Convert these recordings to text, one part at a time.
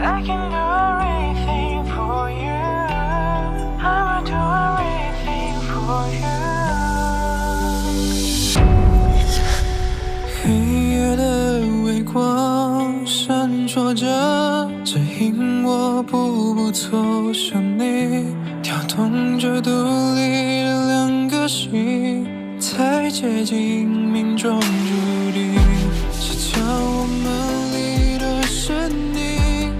I can do everything for you. I will do everything for you. 黑夜的微光闪烁着，指引我步步走向你，跳动着独立的两个心，太接近命中注定。是将我们离的是你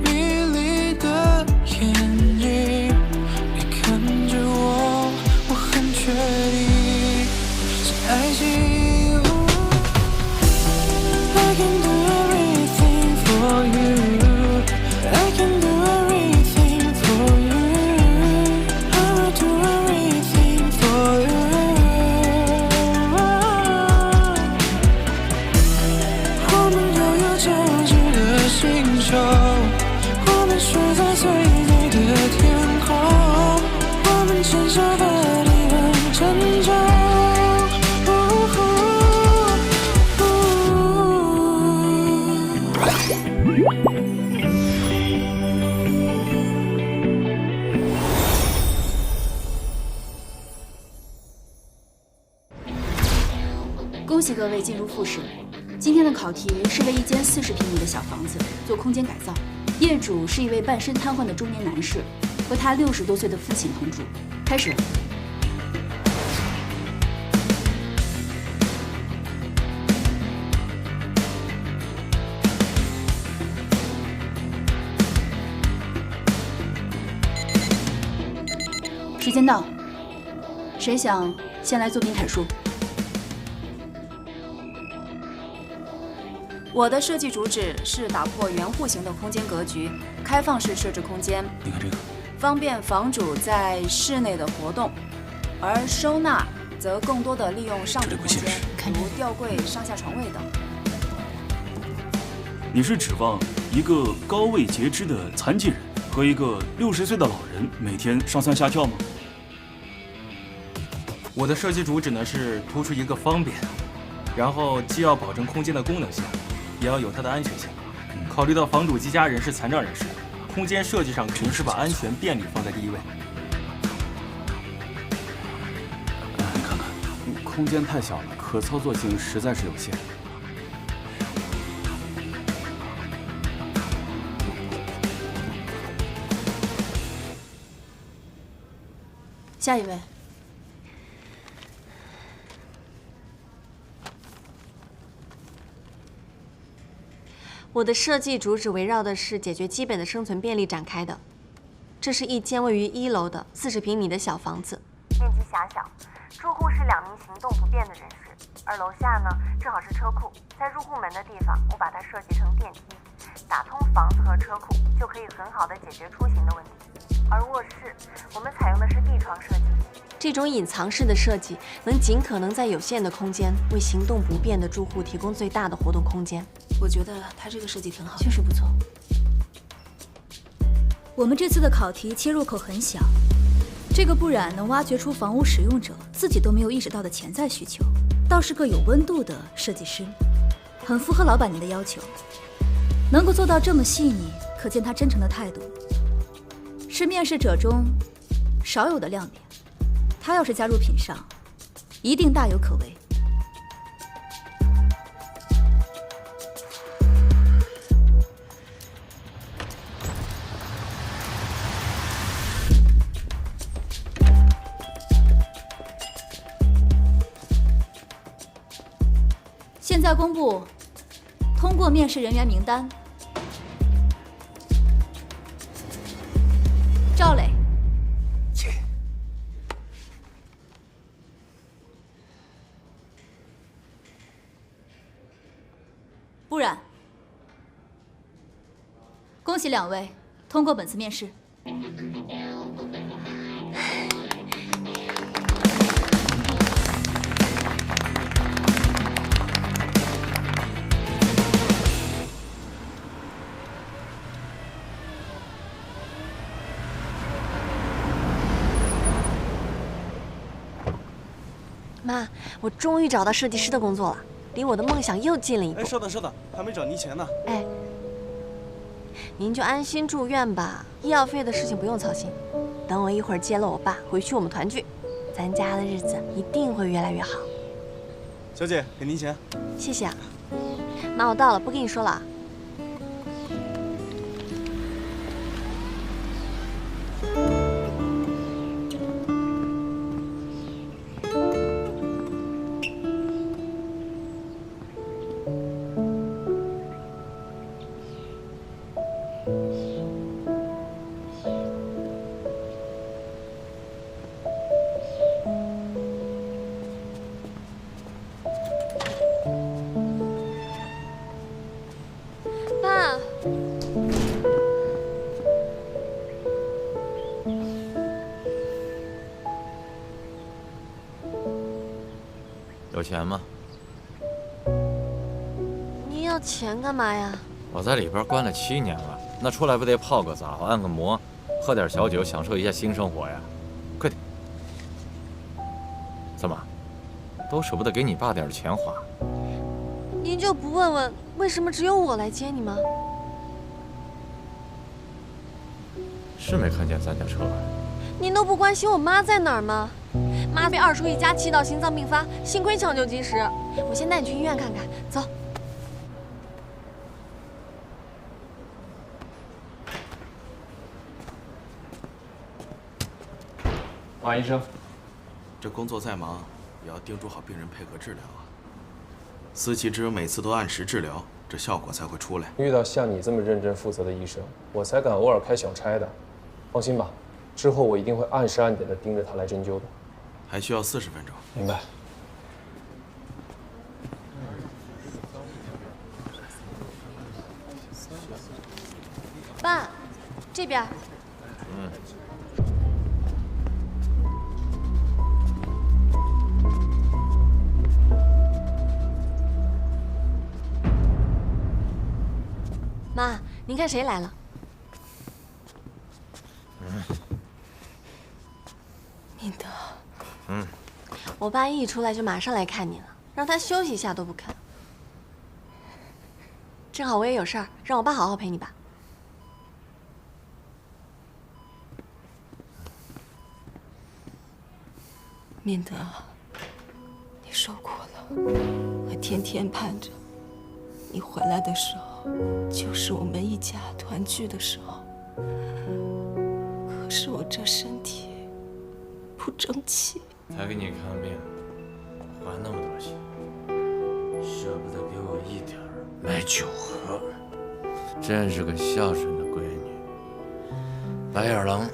迷离的眼睛，你看着我，我很确定是爱情。I can do everything for you. I can do everything for you. I will do everything for you. 我们拥有交织的星球，我们睡在最美的天空，我们牵手的地很沉重。恭喜各位进入复试。今天的考题是为一间40平米的小房子做空间改造，业主是一位半身瘫痪的中年男士和他60多岁的父亲同住。开始。时间到，谁想先来作品阐述？我的设计主旨是打破圆户型的空间格局，开放式设置空间。你看这个，方便房主在室内的活动，而收纳则更多的利用上部空间，如吊柜、上下床位等。你是指望一个高位截肢的残疾人和一个60岁的老人每天上蹿下跳吗？我的设计主旨呢是突出一个方便，然后既要保证空间的功能性，也要有它的安全性。考虑到房主及家人是残障人士，空间设计上肯定是把安全便利放在第一位。你看看，空间太小了，可操作性实在是有限。下一位。我的设计主旨围绕的是解决基本的生存便利展开的。这是一间位于1楼的40平米的小房子，面积狭小，住户是2名行动不便的人士，而楼下呢正好是车库，在入户门的地方，我把它设计成电梯，打通房子和车库，就可以很好的解决出行的问题。而卧室，我们采用的是地窗设计。这种隐藏式的设计能尽可能在有限的空间为行动不便的住户提供最大的活动空间。我觉得他这个设计挺好，确实不错。我们这次的考题切入口很小，这个不染能挖掘出房屋使用者自己都没有意识到的潜在需求，倒是个有温度的设计师，很符合老板您的要求。能够做到这么细腻，可见他真诚的态度，是面试者中少有的亮点。他要是加入品上，一定大有可为。现在公布通过面试人员名单：赵磊。不然，恭喜2位通过本次面试。妈，我终于找到设计师的工作了，离我的梦想又近了一步。哎，稍等，还没找你钱呢。哎，您就安心住院吧，医药费的事情不用操心。等我一会儿接了我爸回去，我们团聚，咱家的日子一定会越来越好。小姐，给您钱。谢谢啊。妈，我到了，不跟你说了啊。爸，有钱吗？您要钱干嘛呀？我在里边关了7年了，那出来不得泡个澡、按个摩，喝点小酒，享受一下新生活呀？快点！怎么，都舍不得给你爸点钱花？您就不问问为什么只有我来接你吗？是没看见咱家车？您都不关心我妈在哪儿吗？妈被2叔一家气到心脏病发，幸亏抢救及时。我先带你去医院看看，走。马医生，这工作再忙，也要叮嘱好病人配合治疗啊。思琪只有每次都按时治疗，这效果才会出来。遇到像你这么认真负责的医生，我才敢偶尔开小差的。放心吧，之后我一定会按时按点的盯着他来针灸的。还需要40分钟。明白。爸，这边。妈，您看谁来了？明德。我爸一出来就马上来看你了，让他休息一下都不肯。正好我也有事儿，让我爸好好陪你吧。明德，你受苦了，我天天盼着你回来的时候，就是我们一家团聚的时候。可是我这身体不争气，才给你看病，花那么多钱，舍不得给我一点买酒喝，真是个孝顺的闺女。白眼狼。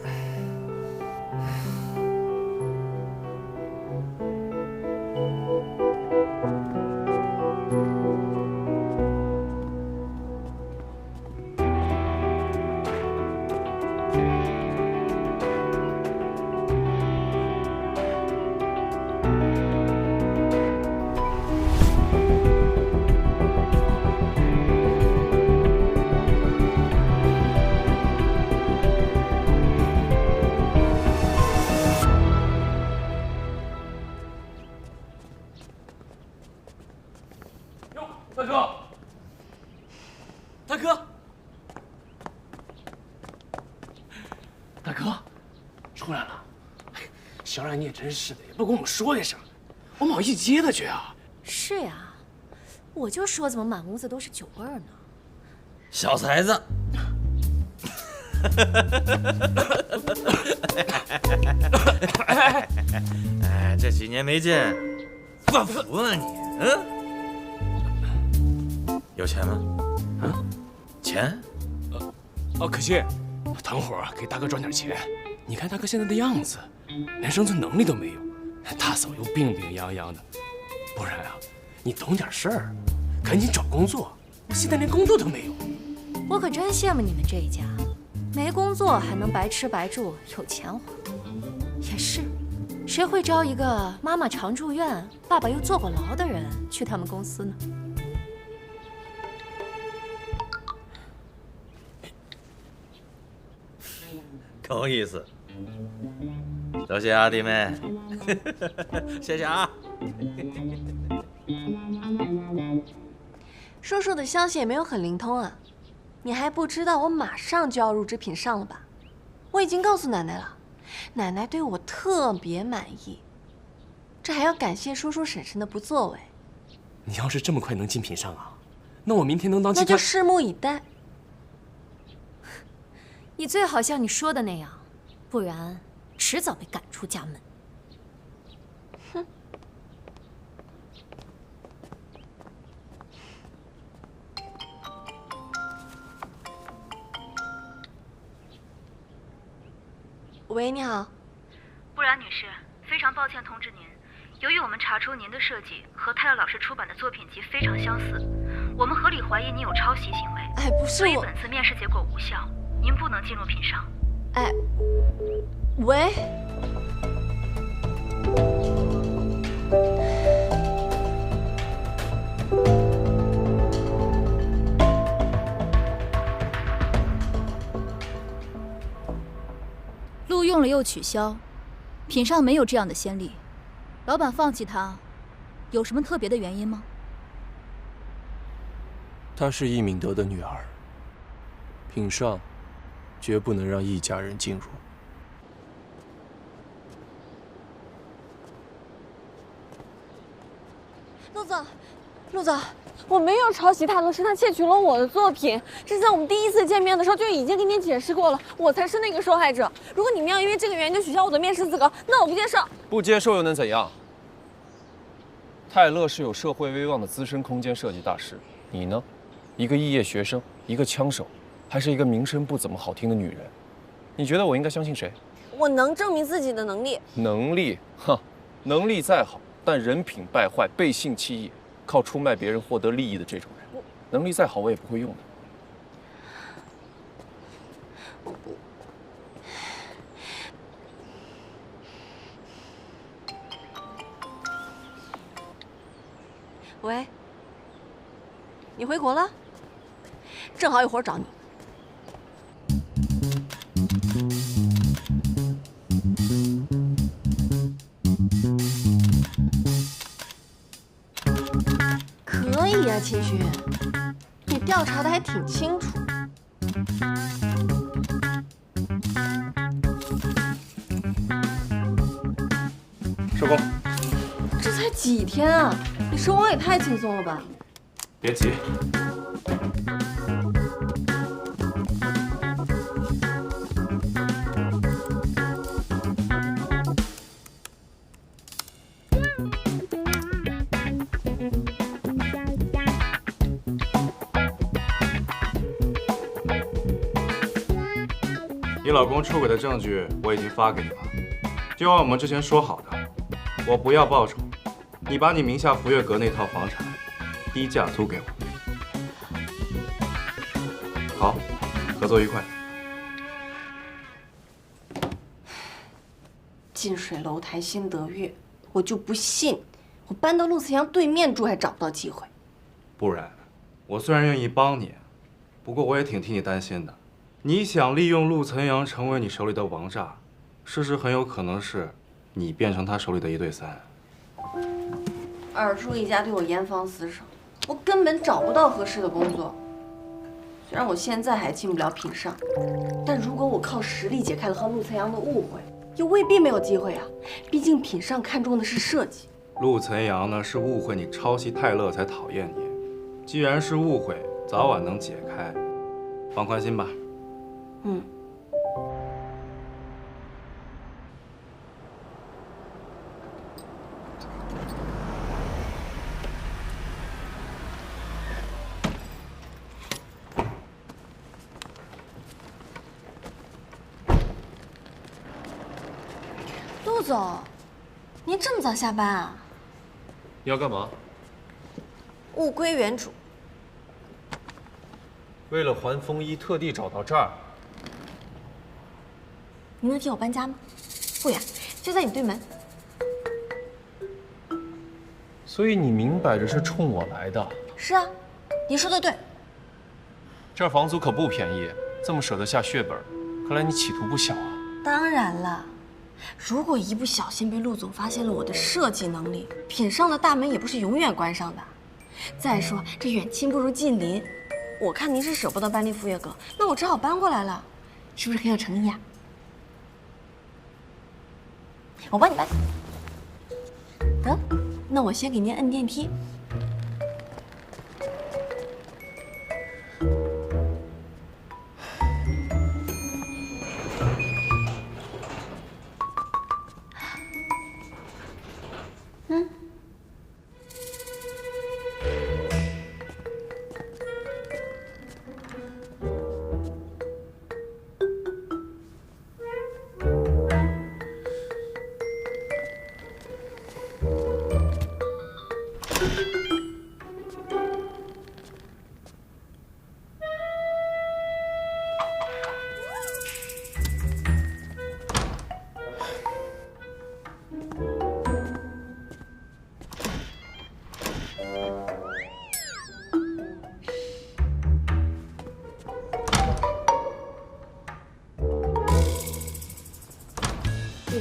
大哥，大哥，大哥，出来了！小冉，你也真是的，也不跟我们说一声，我们好一起接他去啊！是呀，我就说怎么满屋子都是酒味儿呢？小才子，哎，这几年没见，发福了你，有钱吗？啊，钱？可惜，等会儿给大哥赚点钱。你看大哥现在的样子，连生存能力都没有，大嫂又病病殃殃的。不然啊，你懂点事儿，赶紧找工作。现在连工作都没有。我可真羡慕你们这一家，没工作还能白吃白住，有钱花。也是，谁会招一个妈妈常住院、爸爸又坐过牢的人去他们公司呢？够意思，多谢啊，弟妹，谢谢啊。叔叔的消息也没有很灵通啊。你还不知道我马上就要入职品上了吧？我已经告诉奶奶了，奶奶对我特别满意，这还要感谢叔叔婶婶的不作为。你要是这么快能进品上啊，那我明天能当那就拭目以待。你最好像你说的那样，不然迟早被赶出家门。哼。喂，你好。布兰女士，非常抱歉通知您，由于我们查出您的设计和泰勒老师出版的作品集非常相似，我们合理怀疑您有抄袭行为。哎，不是我，所以本次面试结果无效，您不能进入品上。哎，喂。录用了又取消，品上没有这样的先例。老板放弃他，有什么特别的原因吗？她是易敏德的女儿，品上绝不能让易家人进入。陆总，陆总，我没有抄袭泰勒，是他窃取了我的作品。这在我们第一次见面的时候就已经跟您解释过了，我才是那个受害者。如果你们要因为这个原因就取消我的面试资格，那我不接受。不接受又能怎样？泰勒是有社会威望的资深空间设计大师，你呢？一个肄业学生，一个枪手，还是一个名声不怎么好听的女人。你觉得我应该相信谁？我能证明自己的能力。能力？哼，能力再好，但人品败坏、背信弃义，靠出卖别人获得利益的这种人，能力再好我也不会用的。喂，你回国了？正好有活找你。可以啊，秦勋，你调查的还挺清楚。收工。这才几天啊，你收工也太轻松了吧？别急。你老公出轨的证据我已经发给你了，就按我们之前说好的，我不要报酬，你把你名下福月阁那套房产低价租给我。好，合作愉快。近水楼台先得月，我就不信我搬到陆慈阳对面住还找不到机会。不然，我虽然愿意帮你，不过我也挺替你担心的。你想利用陆岑阳成为你手里的王炸，事实很有可能是你变成他手里的1对3。二叔一家对我严防死守，我根本找不到合适的工作。虽然我现在还进不了品上，但如果我靠实力解开了和陆岑阳的误会，又未必没有机会啊。毕竟品上看重的是设计。陆岑阳呢是误会你抄袭泰勒才讨厌你，既然是误会，早晚能解开，放宽心吧。嗯。陆总，您这么早下班啊？你要干嘛？物归原主。为了还风衣，特地找到这儿。您能替我搬家吗？不远，就在你对门。所以你明摆着是冲我来的。是啊，您说的对。这儿房租可不便宜，这么舍得下血本，看来你企图不小啊。当然了，如果一不小心被陆总发现了我的设计能力，品上的大门也不是永远关上的。再说这远亲不如近邻，我看您是舍不得搬离福月阁，那我只好搬过来了，是不是很有诚意啊？我帮你搬。得，那我先给您摁电梯。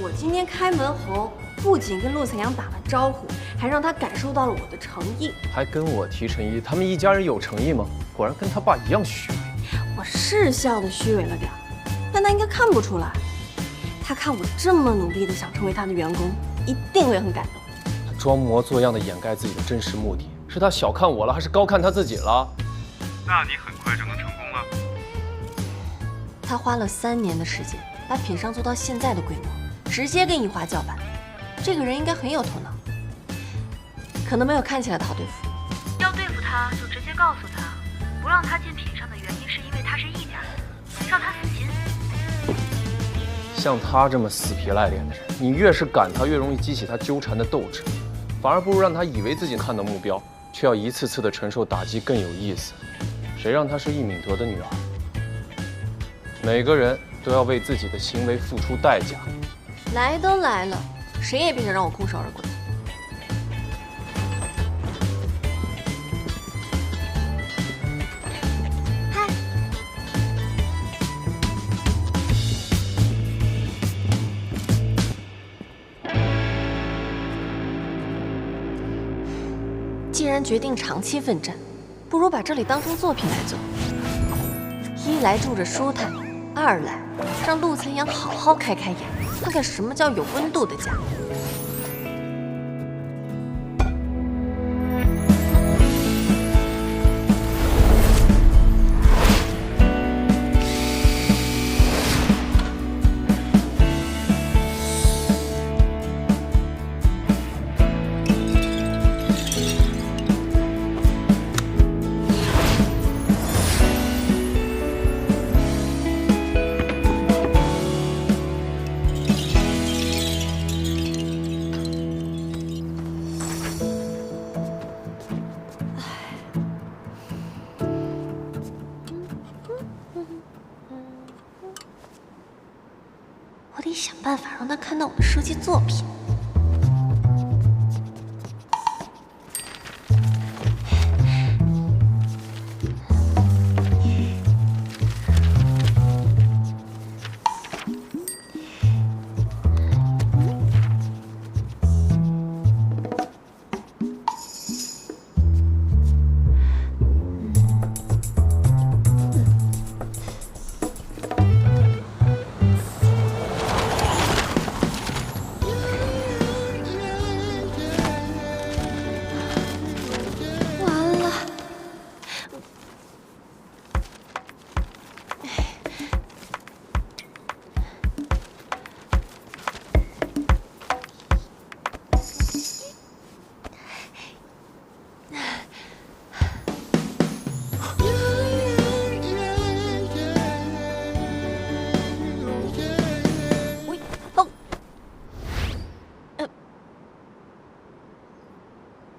我今天开门红，不仅跟陆晨阳打了招呼，还让他感受到了我的诚意，还跟我提诚意。他们一家人有诚意吗？果然跟他爸一样虚伪。我是笑得虚伪了点儿，但他应该看不出来。他看我这么努力的想成为他的员工，一定会很感动。他装模作样的掩盖自己的真实目的，是他小看我了，还是高看他自己了？那你很快就能成功了。他花了3年的时间，把品商做到现在的规模，直接跟宜华叫板。这个人应该很有头脑，可能没有看起来的好对付。要对付他，就直接告诉他，不让他进品商的原因是因为他是一家人，让他死心。像他这么死皮赖脸的人，你越是赶他，越容易激起他纠缠的斗志，反而不如让他以为自己看到目标，却要一次次的承受打击更有意思。谁让她是易敏德的女儿？每个人都要为自己的行为付出代价。来都来了，谁也别想让我空手而归。嗨，既然决定长期奋战，不如把这里当成作品来做。一来住着舒坦，二来让陆晨阳好好开开眼，看看什么叫有温度的家。我得想办法让他看到我的设计作品。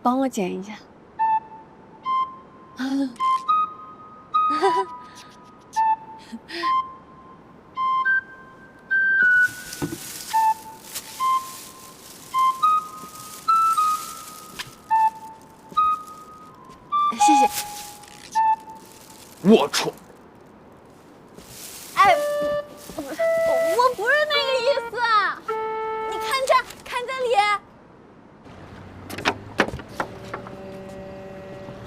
帮我剪一下。谢谢。龌龊！哎，我不是那个意思啊！你看这，看这里。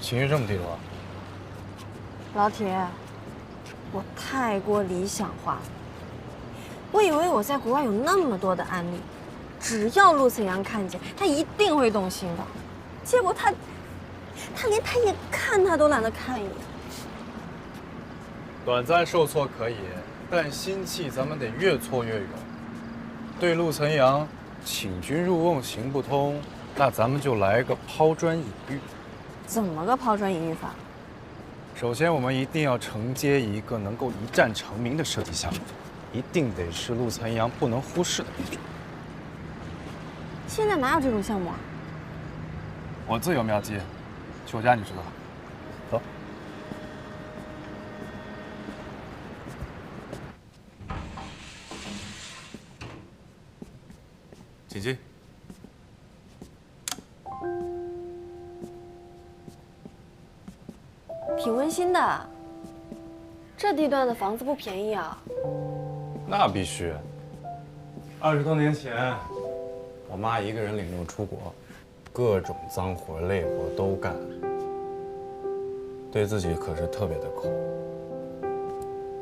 情绪这么低落？老铁，我太过理想化了。我以为我在国外有那么多的案例，只要陆晨阳看见，他一定会动心的。结果他连他眼看他都懒得看一眼。短暂受挫可以，但心气咱们得越挫越勇。对陆晨阳请君入瓮行不通，那咱们就来个抛砖引玉。怎么个抛砖引玉法？首先，我们一定要承接一个能够一战成名的设计项目，一定得是陆晨阳不能忽视的那种。现在哪有这种项目啊？我自有妙计，去我家你知道。走。请进。挺温馨的。这地段的房子不便宜啊。那必须。20多年前，我妈一个人领路出国，各种脏活累活都干，对自己可是特别的抠。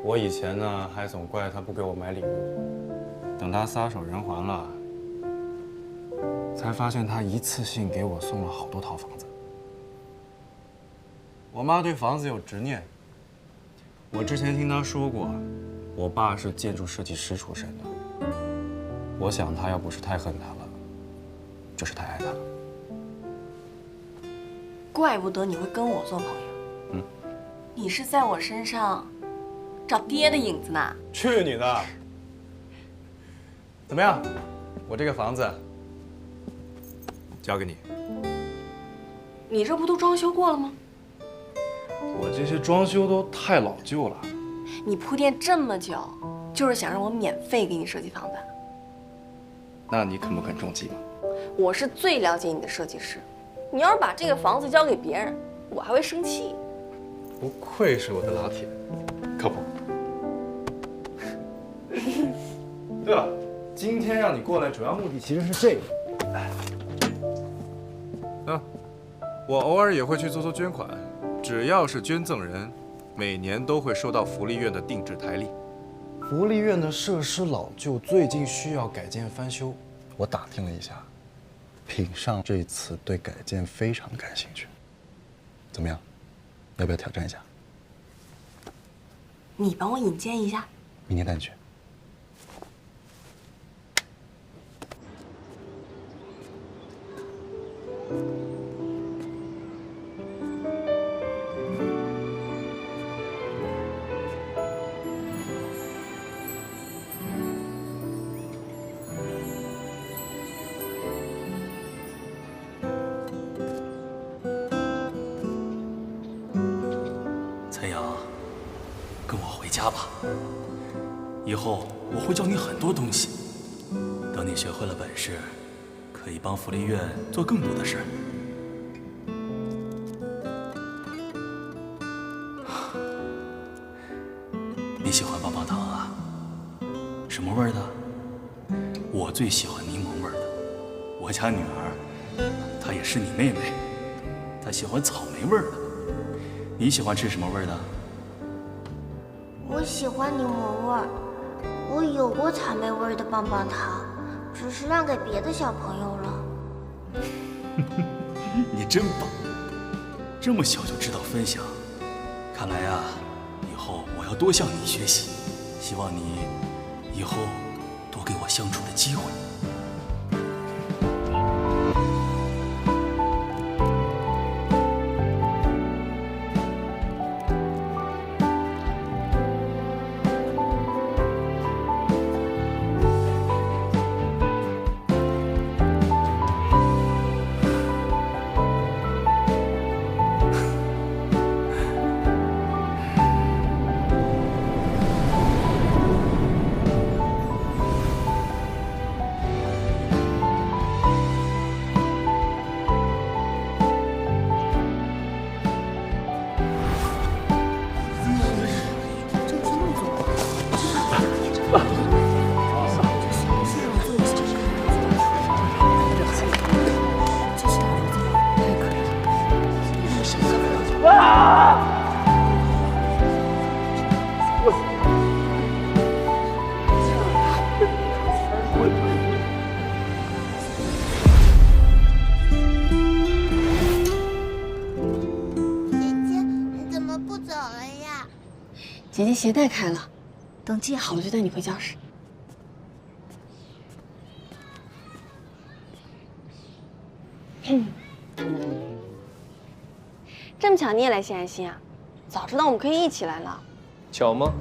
我以前呢还总怪她不给我买礼物，等她撒手人寰了，才发现她一次性给我送了好多套房子。我妈对房子有执念。我之前听她说过，我爸是建筑设计师出身的。我想她要不是太恨他了，就是太爱他了。怪不得你会跟我做朋友。嗯，你是在我身上找爹的影子呢。去你的！怎么样？我这个房子交给你。你这不都装修过了吗？我这些装修都太老旧了。你铺垫这么久，就是想让我免费给你设计房子？那你肯不肯中计嘛？我是最了解你的设计师，你要是把这个房子交给别人，我还会生气。不愧是我的老铁，靠谱。对了，今天让你过来主要目的其实是这个。我偶尔也会去做捐款，只要是捐赠人，每年都会收到福利院的定制台历。福利院的设施老旧，最近需要改建翻修。我打听了一下，品尚这次对改建非常感兴趣。怎么样？要不要挑战一下？你帮我引荐一下。明天带你去。陈阳，跟我回家吧。以后我会教你很多东西，等你学会了本事，可以帮福利院做更多的事。你喜欢棒棒糖啊？什么味儿的？我最喜欢柠檬味儿的。我家女儿，她也是你妹妹，她喜欢草莓味儿的。你喜欢吃什么味儿的？我喜欢柠檬味儿。我有过草莓味儿的棒棒糖，只是让给别的小朋友了。你真棒，这么小就知道分享。看来啊，以后我要多向你学习。希望你以后多给我相处的机会。走了呀？姐姐鞋带开了，等系好了就带你回教室。这么巧你也来献爱心啊？早知道我们可以一起来了。巧吗？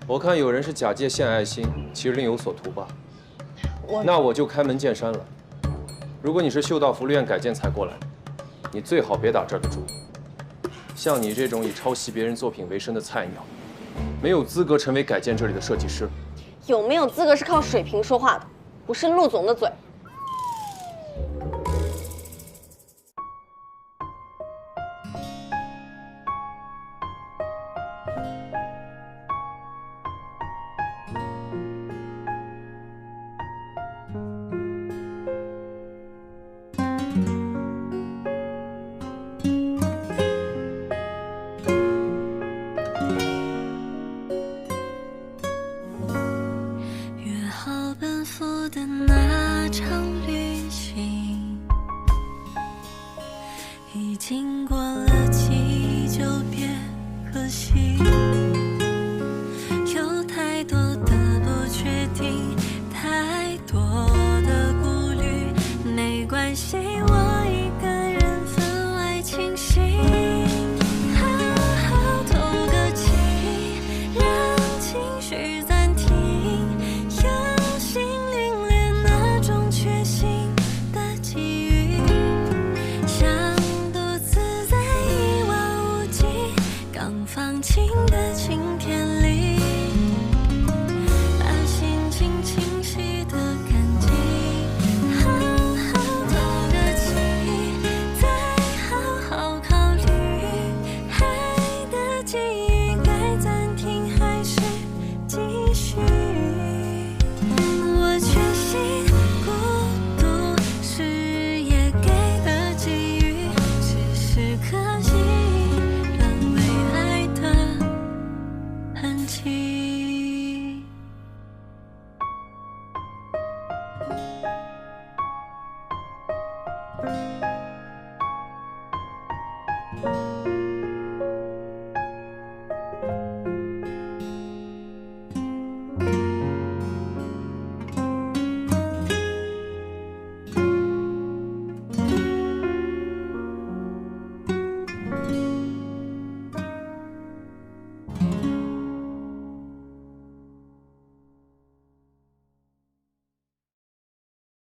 我看有人是假借献爱心，其实另有所图吧。那我就开门见山了。如果你是嗅到福利院改建才过来，你最好别打这儿的主意。像你这种以抄袭别人作品为生的菜鸟，没有资格成为改建这里的设计师。有没有资格是靠水平说话的，不是陆总的嘴。经过了记就别可惜，有太多的不确定，太多的顾虑，没关系，我一个人分外清醒。好好透个气，让情绪暂停，有心领略那种决心的机遇，想独自在一望无际，刚放晴的